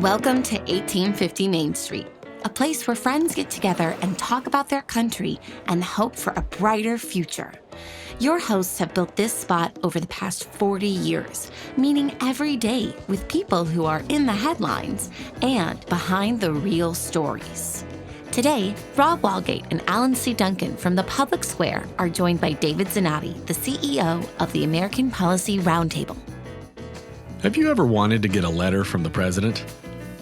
Welcome to 1850 Main Street, a place where friends get together and talk about their country and hope for a brighter future. Your hosts have built this spot over the past 40 years, meeting every day with people who are in the headlines and behind the real stories. Today, Rob Walgate and Alan C. Duncan from the Public Square are joined by David Zanotti, the CEO of the American Policy Roundtable. Have you ever wanted to get a letter from the president?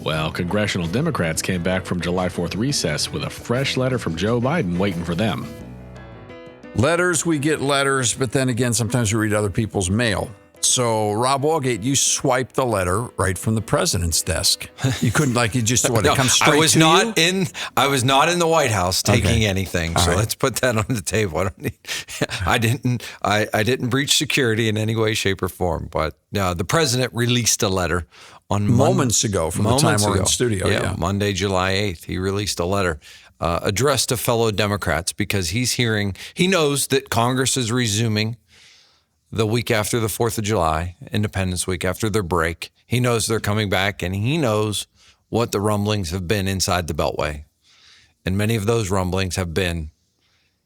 Well, Congressional Democrats came back from July 4th recess with a fresh letter from Joe Biden waiting for them. Letters, we get letters, but then again, sometimes we read other people's mail. So, Rob Walgate, you swiped the letter right from the president's desk. You couldn't, it comes straight to you? I was not in the White House taking anything. All so right. Let's put that on the table. I didn't breach security in any way, shape, or form. But the president released a letter on moments ago from the time we're in studio. Yeah, Monday, July 8th. He released a letter addressed to fellow Democrats because he knows that Congress is resuming the week after the 4th of July, Independence Week, after their break. He knows they're coming back, and he knows what the rumblings have been inside the Beltway. And many of those rumblings have been,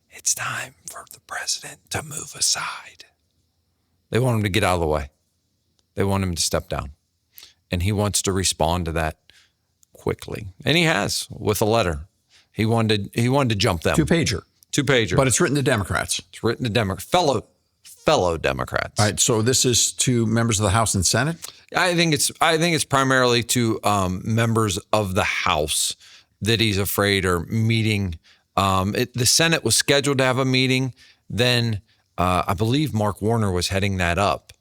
it's time for the president to move aside. They want him to get out of the way. They want him to step down. And he wants to respond to that quickly. And he has, with a letter. He wanted to jump them. Two-pager. But it's written to Democrats. It's written to fellow Democrats. All right, so this is to members of the House and Senate? I think it's primarily to members of the House that he's afraid are meeting. The Senate was scheduled to have a meeting. Then I believe Mark Warner was heading that up.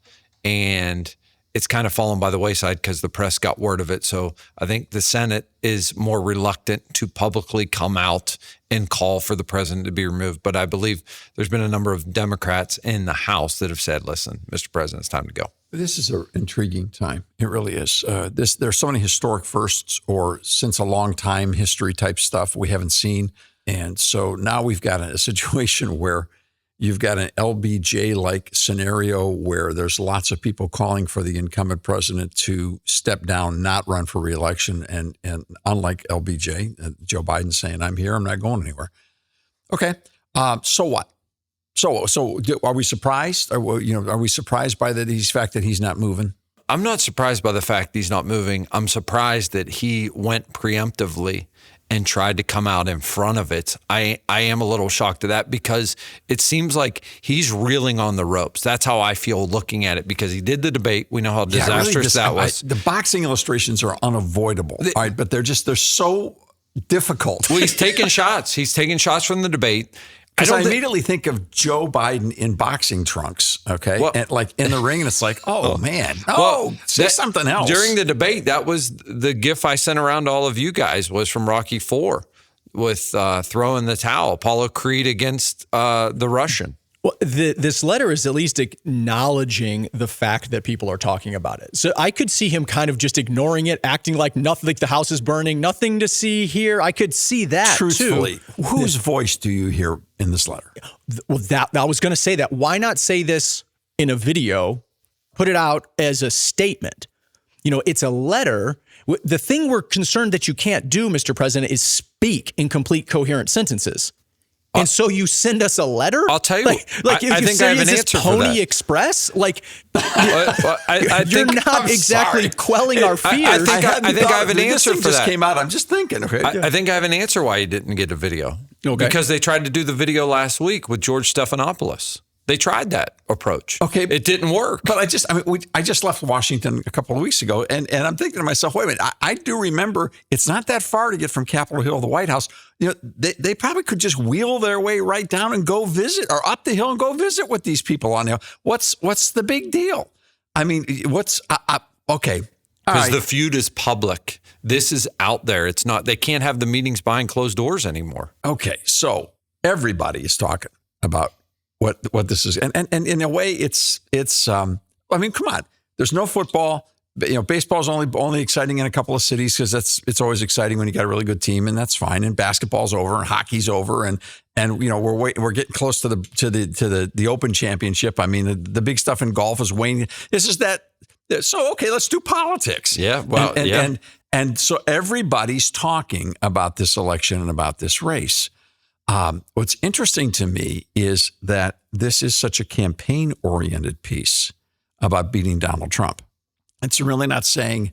And it's kind of fallen by the wayside because the press got word of it. So I think the Senate is more reluctant to publicly come out and call for the president to be removed. But I believe there's been a number of Democrats in the House that have said, listen, Mr. President, it's time to go. This is an intriguing time. It really is. There's so many historic firsts or since a long time history type stuff we haven't seen. And so now we've got a situation where you've got an LBJ-like scenario where there's lots of people calling for the incumbent president to step down, not run for re-election. And unlike LBJ, Joe Biden saying, I'm here, I'm not going anywhere. Okay, so what? So are we surprised? Are we surprised by the fact that he's not moving? I'm not surprised by the fact he's not moving. I'm surprised that he went preemptively and tried to come out in front of it. I am a little shocked at that because it seems like he's reeling on the ropes. That's how I feel looking at it because he did the debate. We know how disastrous that was. The boxing illustrations are unavoidable, all right, but they're so difficult. Well, he's taking shots. He's taking shots from the debate. I immediately think of Joe Biden in boxing trunks, okay? Well, and in the ring, and it's like, man. Say something else. During the debate, that was the gif I sent around to all of you guys was from Rocky IV with throwing the towel, Apollo Creed against the Russian. Well, this letter is at least acknowledging the fact that people are talking about it. So I could see him kind of just ignoring it, acting like nothing, like the house is burning, nothing to see here. I could see that Truthfully, too. Whose voice do you hear in this letter? Well, I was going to say that. Why not say this in a video, put it out as a statement? It's a letter. The thing we're concerned that you can't do, Mr. President, is speak in complete, coherent sentences. And so you send us a letter? I'll tell you. I think I have an answer for that. Pony Express? You're not exactly quelling our fears. I think I have an answer for that. This just came out. I'm just thinking. Okay. I think I have an answer why he didn't get a video. Okay. Because they tried to do the video last week with George Stephanopoulos. They tried that approach. Okay. It didn't work. But I just left Washington a couple of weeks ago, and I'm thinking to myself, wait a minute, I do remember it's not that far to get from Capitol Hill to the White House. They probably could just wheel their way right down and go visit, or up the hill and go visit with these people on the hill. What's the big deal? I mean, okay. Because the feud is public. This is out there. It's not, they can't have the meetings behind closed doors anymore. Okay. So everybody is talking about what this is. And in a way, it's come on, there's no football. Baseball's only exciting in a couple of cities because it's always exciting when you got a really good team, and that's fine. And basketball's over and hockey's over, and we're getting close to the Open Championship. I mean, the big stuff in golf is waning. This is that. So okay, let's do politics. Yeah. Well, And so everybody's talking about this election and about this race. What's interesting to me is that this is such a campaign-oriented piece about beating Donald Trump. It's really not saying,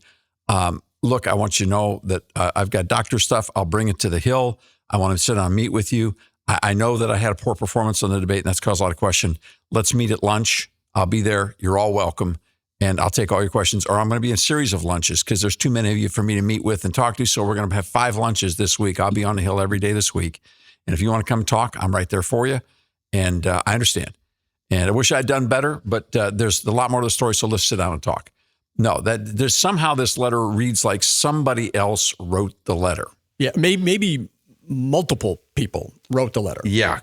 look, I want you to know that I've got doctor stuff. I'll bring it to the Hill. I want to sit down and meet with you. I know that I had a poor performance on the debate, and that's caused a lot of question. Let's meet at lunch. I'll be there. You're all welcome. And I'll take all your questions. Or I'm going to be in a series of lunches because there's too many of you for me to meet with and talk to. So we're going to have 5 lunches this week. I'll be on the Hill every day this week. And if you want to come talk, I'm right there for you. And I understand. And I wish I'd done better, but there's a lot more to the story. So let's sit down and talk. No, that there's somehow this letter reads like somebody else wrote the letter. Yeah, maybe multiple people wrote the letter. Yeah.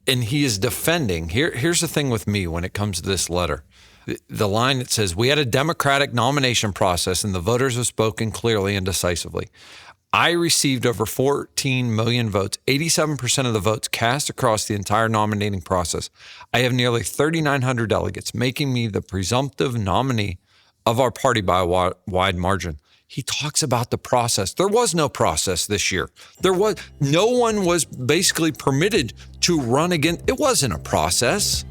And he is defending. Here's the thing with me when it comes to this letter. The line that says, we had a democratic nomination process and the voters have spoken clearly and decisively. I received over 14 million votes, 87% of the votes cast across the entire nominating process. I have nearly 3,900 delegates, making me the presumptive nominee of our party by a wide margin. He talks about the process. There was no process this year. No one was basically permitted to run again. It wasn't a process.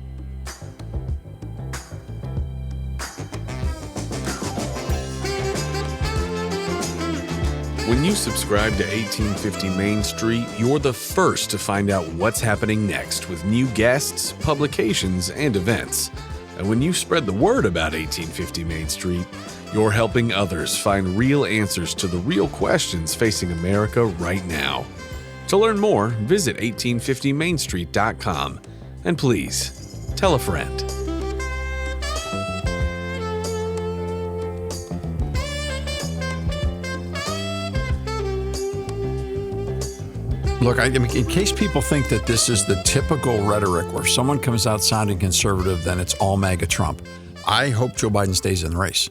When you subscribe to 1850 Main Street, you're the first to find out what's happening next with new guests, publications, and events. And when you spread the word about 1850 Main Street, you're helping others find real answers to the real questions facing America right now. To learn more, visit 1850mainstreet.com. And please, tell a friend. Look, I mean, in case people think that this is the typical rhetoric where someone comes out sounding conservative, then it's all MAGA Trump. I hope Joe Biden stays in the race.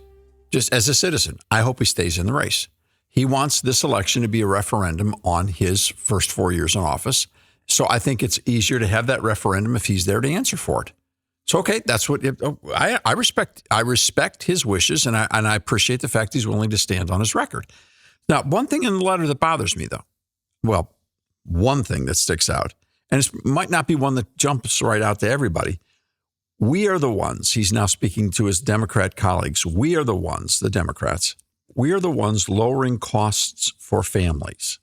Just as a citizen, I hope he stays in the race. He wants this election to be a referendum on his first 4 years in office. So I think it's easier to have that referendum if he's there to answer for it. So, okay, that's what I respect. I respect his wishes, and I appreciate the fact he's willing to stand on his record. Now, one thing in the letter that bothers me, though, well, one thing that sticks out, and it might not be one that jumps right out to everybody. We are the ones, he's now speaking to his Democrat colleagues, we are the ones, the Democrats, we are the ones lowering costs for families,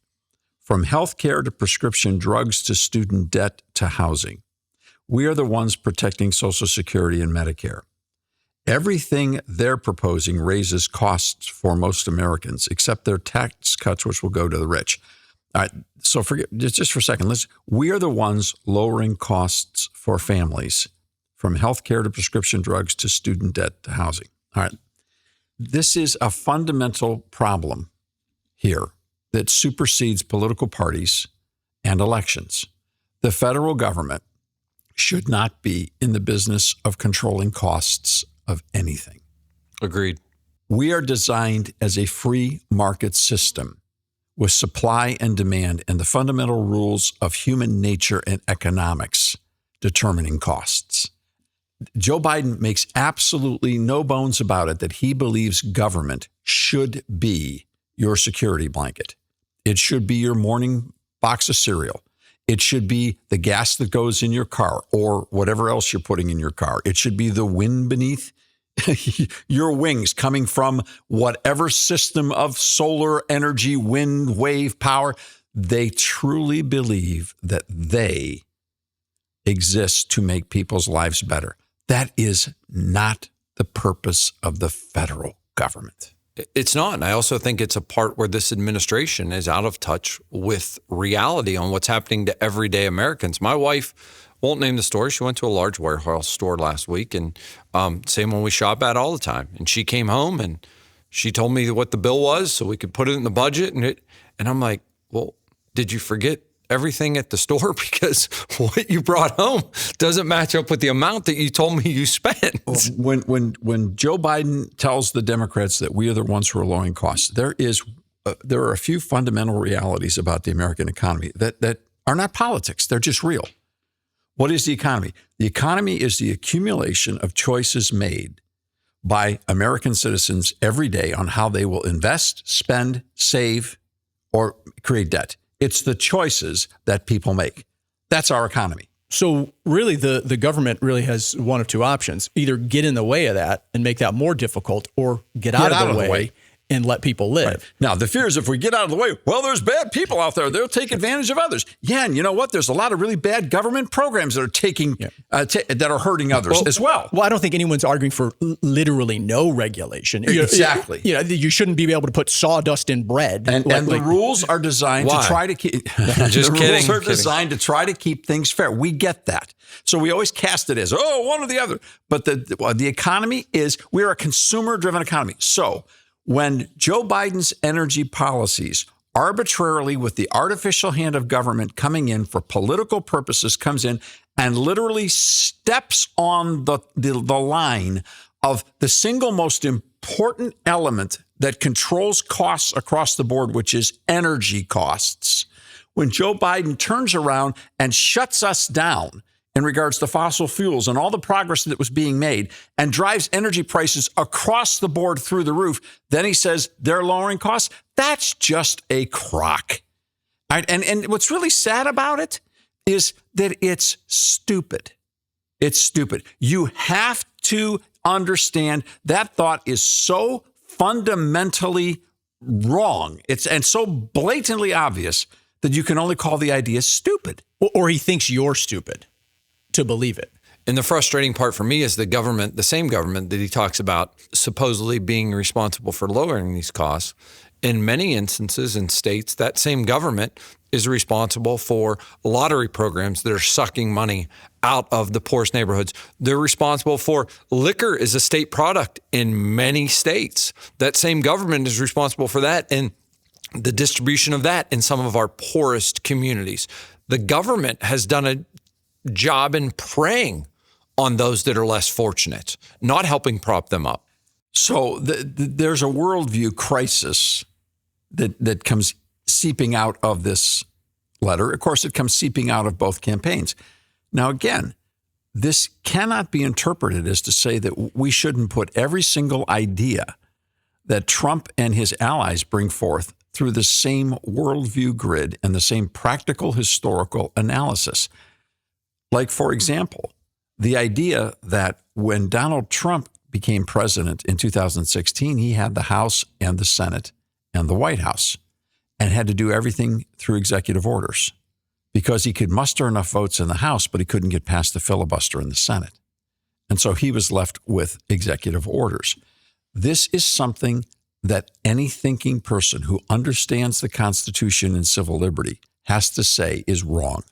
from health care to prescription drugs to student debt to housing. We are the ones protecting Social Security and Medicare. Everything they're proposing raises costs for most Americans, except their tax cuts, which will go to the rich. All right, so forget just for a second. We are the ones lowering costs for families, from healthcare to prescription drugs to student debt to housing. All right, this is a fundamental problem here that supersedes political parties and elections. The federal government should not be in the business of controlling costs of anything. Agreed. We are designed as a free market system with supply and demand and the fundamental rules of human nature and economics determining costs. Joe Biden makes absolutely no bones about it that he believes government should be your security blanket. It should be your morning box of cereal. It should be the gas that goes in your car or whatever else you're putting in your car. It should be the wind beneath your wings coming from whatever system of solar energy, wind, wave power. They truly believe that they exist to make people's lives better. That is not the purpose of the federal government. It's not. And I also think it's a part where this administration is out of touch with reality on what's happening to everyday Americans. My wife won't name the store. She went to a large warehouse store last week, and same one we shop at all the time. And she came home and she told me what the bill was so we could put it in the budget. And I'm like, well, did you forget everything at the store? Because what you brought home doesn't match up with the amount that you told me you spent. When Joe Biden tells the Democrats that we are the ones who are lowering costs, there are a few fundamental realities about the American economy that are not politics. They're just real. What is the economy? The economy is the accumulation of choices made by American citizens every day on how they will invest, spend, save, or create debt. It's the choices that people make. That's our economy. So really, the government really has one of two options: either get in the way of that and make that more difficult, or get out of the way and let people live. Right. Now, the fear is if we get out of the way, well, there's bad people out there. They'll take advantage of others. Yeah, and you know what? There's a lot of really bad government programs that are taking that are hurting others as well. Well, I don't think anyone's arguing for literally no regulation. Exactly. You shouldn't be able to put sawdust in bread. And the rules are designed to try to keep. Just the kidding. rules are designed to try to keep things fair. We get that. So we always cast it as, one or the other. But the economy is, we're a consumer-driven economy. So when Joe Biden's energy policies arbitrarily, with the artificial hand of government coming in for political purposes, comes in and literally steps on the line of the single most important element that controls costs across the board, which is energy costs. When Joe Biden turns around and shuts us down in regards to fossil fuels and all the progress that was being made, and drives energy prices across the board through the roof, then he says they're lowering costs. That's just a crock. And what's really sad about it is that it's stupid. It's stupid. You have to understand that thought is so fundamentally wrong. And so blatantly obvious that you can only call the idea stupid. Or he thinks you're stupid to believe it. And the frustrating part for me is the government, the same government that he talks about supposedly being responsible for lowering these costs. In many instances in states, that same government is responsible for lottery programs that are sucking money out of the poorest neighborhoods. They're responsible for liquor as a state product in many states. That same government is responsible for that and the distribution of that in some of our poorest communities. The government has done a job in preying on those that are less fortunate, not helping prop them up. So there's a worldview crisis that comes seeping out of this letter. Of course, it comes seeping out of both campaigns. Now, again, this cannot be interpreted as to say that we shouldn't put every single idea that Trump and his allies bring forth through the same worldview grid and the same practical historical analysis. Like, for example, the idea that when Donald Trump became president in 2016, he had the House and the Senate and the White House and had to do everything through executive orders because he could muster enough votes in the House, but he couldn't get past the filibuster in the Senate. And so he was left with executive orders. This is something that any thinking person who understands the Constitution and civil liberty has to say is wrong.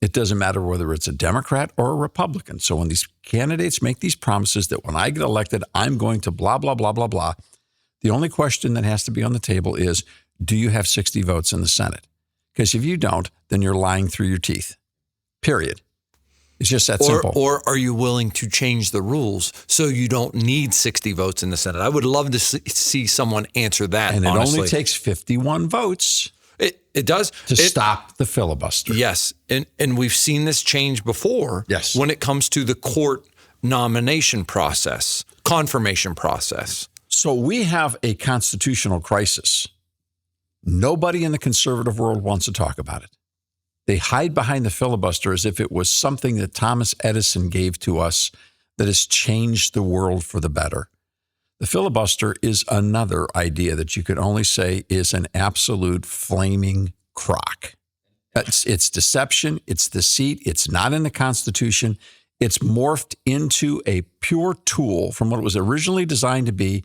It doesn't matter whether it's a Democrat or a Republican. So when these candidates make these promises that when I get elected, I'm going to blah, blah, blah, blah, blah, the only question that has to be on the table is, do you have 60 votes in the Senate? Because if you don't, then you're lying through your teeth, period. It's just that simple. Or are you willing to change the rules so you don't need 60 votes in the Senate? I would love to see someone answer that, and it honestly. only takes 51 votes. It does. To stop the filibuster. Yes. And we've seen this change before. Yes. When it comes to the court nomination process, confirmation process. So we have a constitutional crisis. Nobody in the conservative world wants to talk about it. They hide behind the filibuster as if it was something that Thomas Edison gave to us that has changed the world for the better. The filibuster is another idea that you could only say is an absolute flaming crock. It's deception. It's deceit. It's not in the Constitution. It's morphed into a pure tool from what it was originally designed to be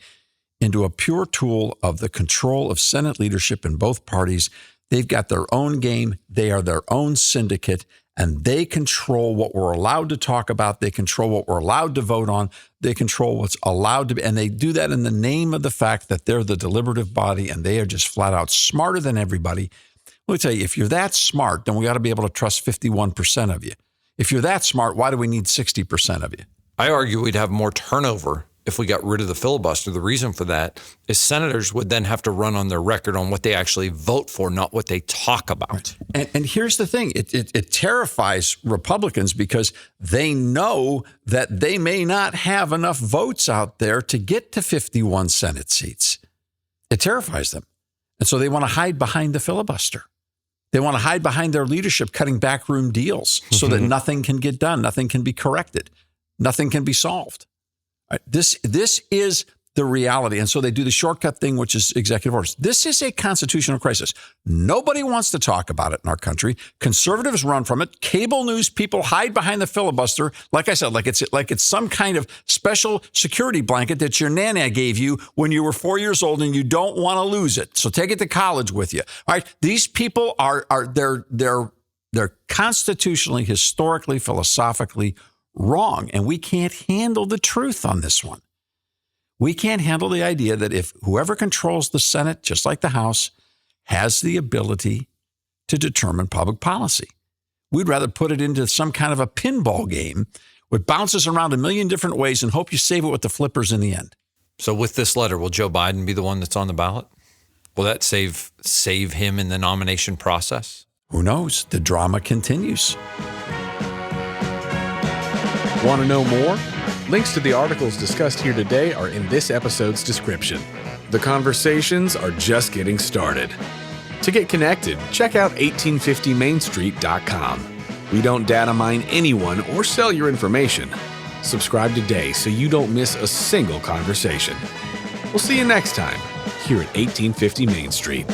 into a pure tool of the control of Senate leadership in both parties. They've got their own game. They are their own syndicate, and they control what we're allowed to talk about. They control what we're allowed to vote on. They control what's allowed to be, and they do that in the name of the fact that they're the deliberative body, and they are just flat out smarter than everybody. Let me tell you, if you're that smart, then we ought to be able to trust 51% of you. If you're that smart, why do we need 60% of you? I argue we'd have more turnover if we got rid of the filibuster, the reason for that is senators would then have to run on their record on what they actually vote for, not what they talk about. And here's the thing. It terrifies Republicans because they know that they may not have enough votes out there to get to 51 Senate seats. It terrifies them. And so they want to hide behind the filibuster. They want to hide behind their leadership cutting backroom deals so that nothing can get done, nothing can be corrected, nothing can be solved. Right? This is the reality. And so they do the shortcut thing, which is executive orders. This is a constitutional crisis. Nobody wants to talk about it in our country. Conservatives run from it. Cable news people hide behind the filibuster. Like I said, like it's some kind of special security blanket that your nana gave you when you were 4 years old and you don't want to lose it. So take it to college with you. All right. These people they're constitutionally, historically, philosophically wrong. And we can't handle the truth on this one. We can't handle the idea that if whoever controls the Senate, just like the House, has the ability to determine public policy. We'd rather put it into some kind of a pinball game which bounces around a million different ways and hope you save it with the flippers in the end. So with this letter, will Joe Biden be the one that's on the ballot? Will that save him in the nomination process? Who knows? The drama continues. Want to know more? Links to the articles discussed here today are in this episode's description. The conversations are just getting started. To get connected, check out 1850mainstreet.com. We don't data mine anyone or sell your information. Subscribe today so you don't miss a single conversation. We'll see you next time here at 1850 Main Street.